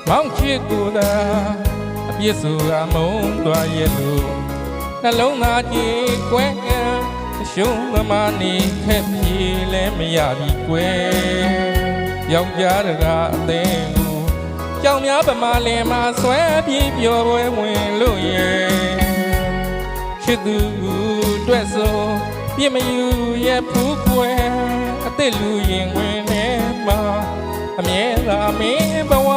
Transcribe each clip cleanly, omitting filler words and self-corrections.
မောင်ချစ်ကိုသာအပြစ်ဆိုကမုန်းသွားရဲ့လို့နှလုံးသားကြည်ကွဲရှုံးသမားနေခက်ပြေလဲမရပြီကွယ်ယောက်ျားတကားအသိကိုကြောင်များပမာလင်မှာဆွဲပြေးပျော်ပွဲဝင်လို့ရဲ့ချစ်သူတွေ့ဆိုပြစ်မယူရဲ့ဖူးကွယ်အသက်လူရင်ဝင်နေမှာအမြဲတမ်းမင်းဘဝ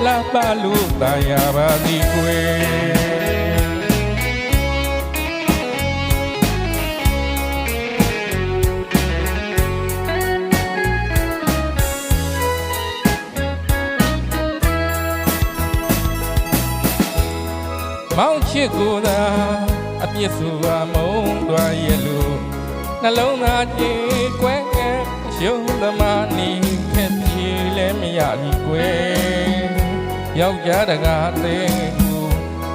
လာပါလို့တာယာပါသည်ကွယ်မောင်ချစ်ကိုသာအပြစ်ဆိုကမုန်းသွားရဲ့လို့နှလုံးသားကြည်ကွဲရုံသမားနေခက်ပြေလဲမရပြီကွယ်ယောက်ျားတကားတဲ့ကို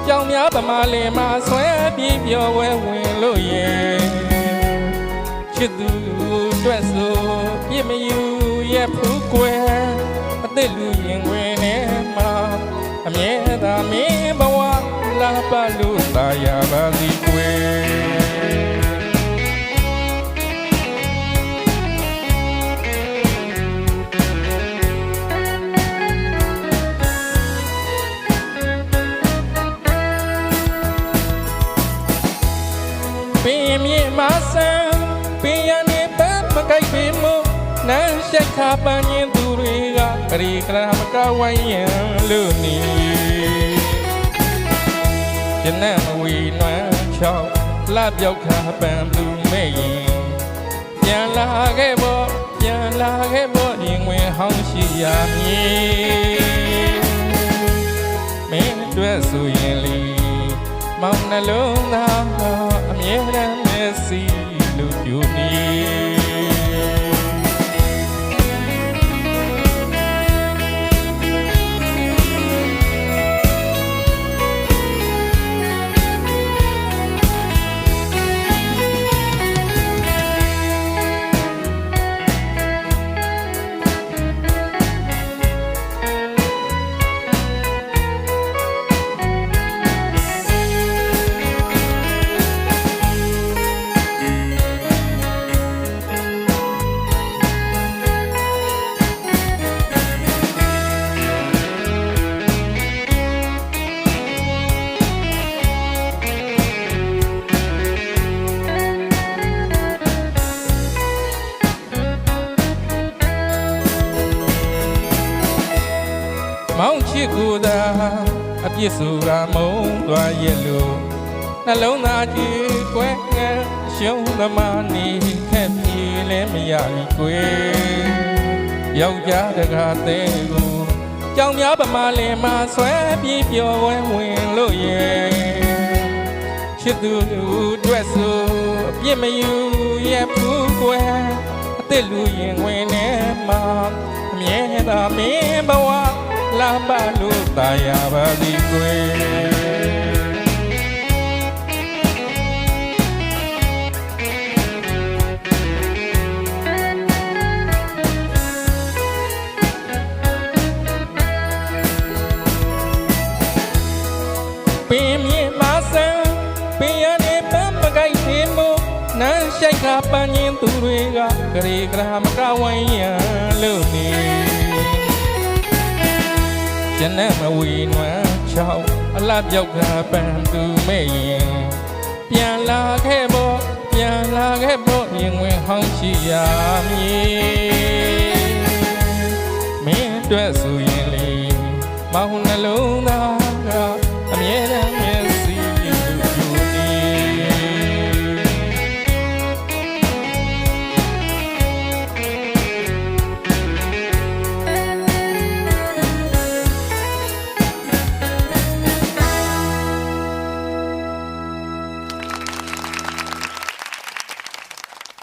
ကြောင်များပမာလင်မှာဆွဲပြေးပျော်ဝဲဝင်လို့ရဲ့ချစ်သူတွေ့ဆိုပြစ်မယူရဲ့ဖူးကွယ်အသက်လူရင်ဝင်နေမှာအမြဲတမ်းမင်းဘဝလာပါလို့တာယာပါသည်ကွယ်ပင်မြေမဆန်းပင်ရနေပတ်မကြိုက်ပင်မို့နန်းရှက်ခါပန်းရင်သူတွေကဂရီကရာမကဝိုင်းရန်လို့နေကျနမဝီနွမ်းချောင်းလှပြောက်ခါပန်းလူမဲ့ရင်ပြန်လာခဲ့ဖို့ပြန်လာခဲ့ဖို့ရင်ဝင်ဟောင်းရှိရမည်မင်းတွေ့ဆိုရင်လီမောင်နှလုံးသားအမြဲတမ်းမျက်စိလူပြူနေမောင်ချစ်ကိုသာအပြစ်ဆိုကမုန်းသွားရဲ့လို့နှလုံးသားကြည်ကွဲရှုံးသမားနေခက်ပြေလဲမရပြီကွယ်ယောက်ျားတကားတဲ့ကိုကြောင်များပမာလင်မှာဆွဲပြေးပျော်ပွဲဝင်လို့ရဲ့ချစ်သူတွေ့ဆိုပြစ်မယူရဲ့ဖူးကွယ်အသက်လူရင်ဝင်နေမှာအမြဲတမ်းမင်းဘဝလာပါလို့တာယာပါသည်ကွယ်ပင်မြေမဆန်းပင်ရနေပန်းမကြိုက်သေးမို့နန်းရှိုက်ခါပန်းရင်သူတွေကဂရေဂရာမကဝိုင်းရန်လို့နေကျနမဝီနွမ်းချောင်းအလှပြောက်ကပန်းသူမဲ့ရင်ပြန်လာခဲ့ဖို့ပြန်လာခဲ့ဖို့ရင်ဝင်ဟောင်းရှိရမည်